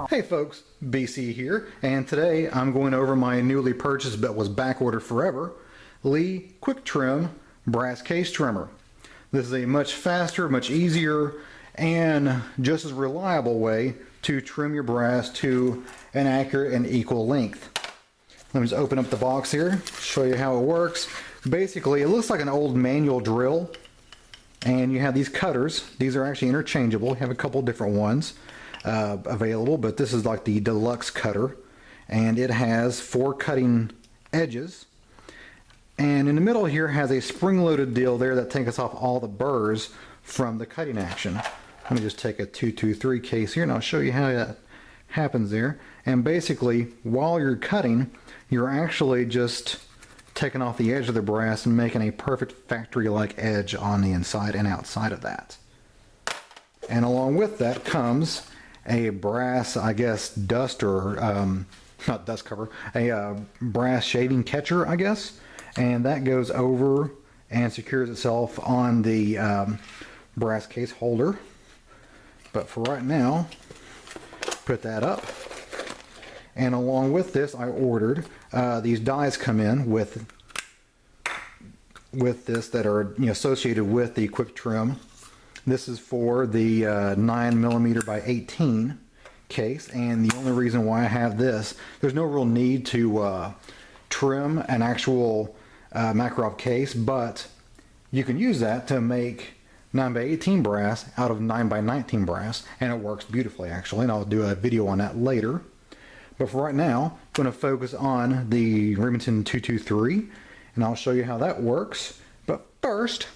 Hey folks, BC here, and today I'm going over my newly purchased but was back ordered forever Lee Quick Trim brass case trimmer. This is a much faster, much easier, and just as reliable way to trim your brass to an accurate and equal length. Let me just open up the box here, show you how it works. Basically, it looks like an old manual drill, and you have these cutters. These are actually interchangeable. You have a couple different ones available, but this is like the deluxe cutter, and it has 4 cutting edges, and in the middle here has a spring-loaded deal there that takes off all the burrs from the cutting action. Let me just take a 223 case here and I'll show you how that happens there. And basically, while you're cutting, you're actually just taking off the edge of the brass and making a perfect factory-like edge on the inside and outside of that. And along with that comes a brass, I guess, dust or not dust cover, a brass shaving catcher, I guess, and that goes over and secures itself on the brass case holder. But for right now, put that up. And along with this, I ordered these dies come in with this that are associated with the quick trim. This is for the 9mm by 18 case, and the only reason why I have this, there's no real need to trim an actual Makarov case, but you can use that to make 9x18 brass out of 9x19 brass, and it works beautifully actually, and I'll do a video on that later. But for right now, I'm going to focus on the Remington 223, and I'll show you how that works. But first,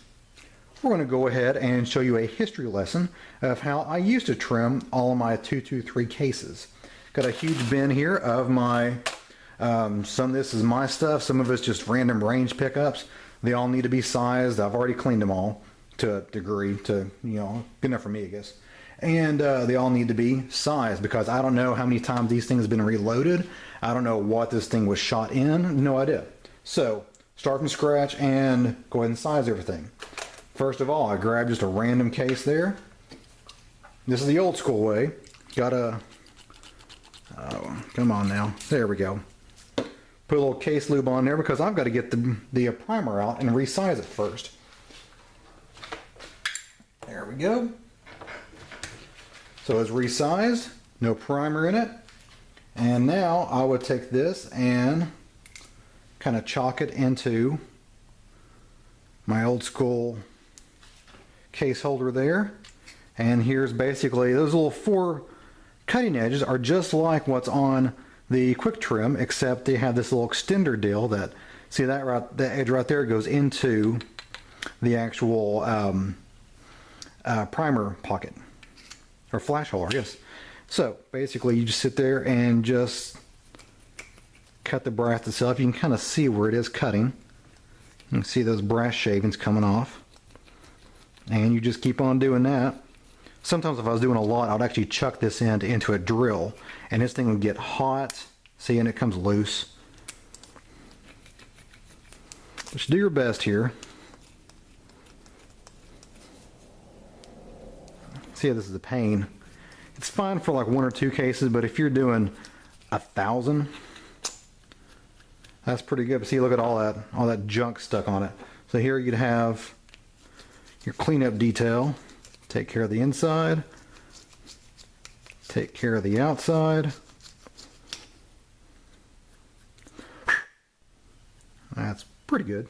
we're going to go ahead and show you a history lesson of how I used to trim all of my 223 cases. Got a huge bin here of my, some of this is my stuff, some of it's just random range pickups. They all need to be sized. I've already cleaned them all to a degree, to, good enough for me, I guess. And they all need to be sized because I don't know how many times these things have been reloaded. I don't know what this thing was shot in, no idea. So start from scratch and go ahead and size everything. First of all, I grabbed just a random case there. This is the old school way. Gotta, oh, come on now, there we go. Put a little case lube on there because I've got to get the primer out and resize it first. There we go. So it's resized, no primer in it. And now I would take this and kind of chalk it into my old school case holder there. And here's basically, those little 4 cutting edges are just like what's on the quick trim, except they have this little extender deal that, see that right, that edge right there goes into the actual primer pocket, or flash hole, I guess. So basically you just sit there and just cut the brass itself. You can kind of see where it is cutting. You can see those brass shavings coming off, and you just keep on doing that. Sometimes if I was doing a lot, I would actually chuck this end into a drill, and this thing would get hot. See, and it comes loose. Just do your best here. See how this is a pain. It's fine for like 1 or 2 cases, but if you're doing 1,000, that's pretty good. But see, look at all that junk stuck on it. So here you'd have your cleanup detail. Take care of the inside. Take care of the outside. That's pretty good.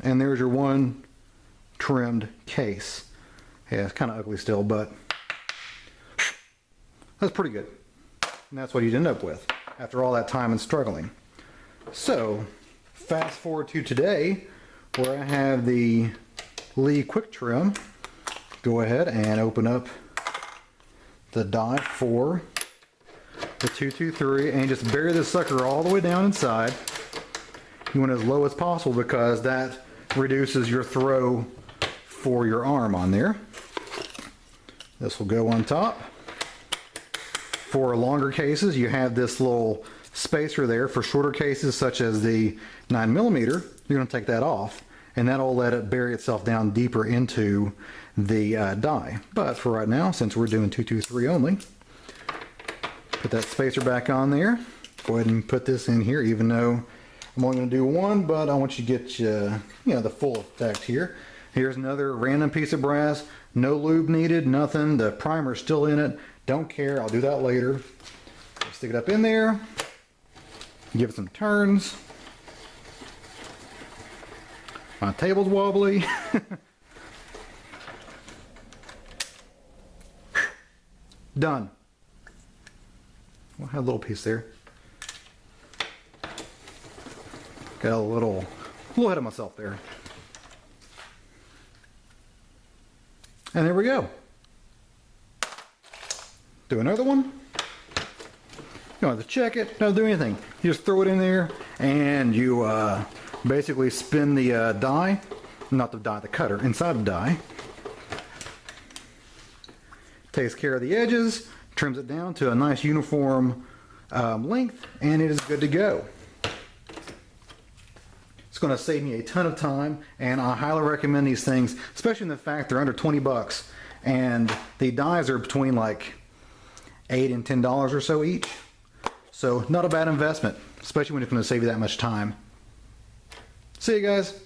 And there's your one trimmed case. Yeah, it's kind of ugly still, but that's pretty good. And that's what you'd end up with after all that time and struggling. So, fast forward to today, where I have the Lee Quick Trim. Go ahead and open up the die for the 223 and just bury this sucker all the way down inside. You want it as low as possible because that reduces your throw for your arm on there. This will go on top. For longer cases, you have this little spacer there. For shorter cases such as the 9mm, you're going to take that off, and that'll let it bury itself down deeper into the die. But for right now, since we're doing 223 only, put that spacer back on there. Go ahead and put this in here, even though I'm only going to do one, but I want you to get the full effect here. Here's another random piece of brass. No lube needed, nothing. The primer's still in it. Don't care, I'll do that later. Stick it up in there. Give it some turns. My table's wobbly. Done. Well, I had a little piece there. Got a little ahead of myself there. And there we go. Do another one. You don't have to check it, don't do anything. You just throw it in there and you basically spin the die, not the die, the cutter, inside the die. Takes care of the edges, trims it down to a nice uniform length, and it is good to go. It's going to save me a ton of time, and I highly recommend these things, especially in the fact they're under 20 bucks, and the dies are between like $8 and $10 or so each. So not a bad investment, especially when it's going to save you that much time. See you guys.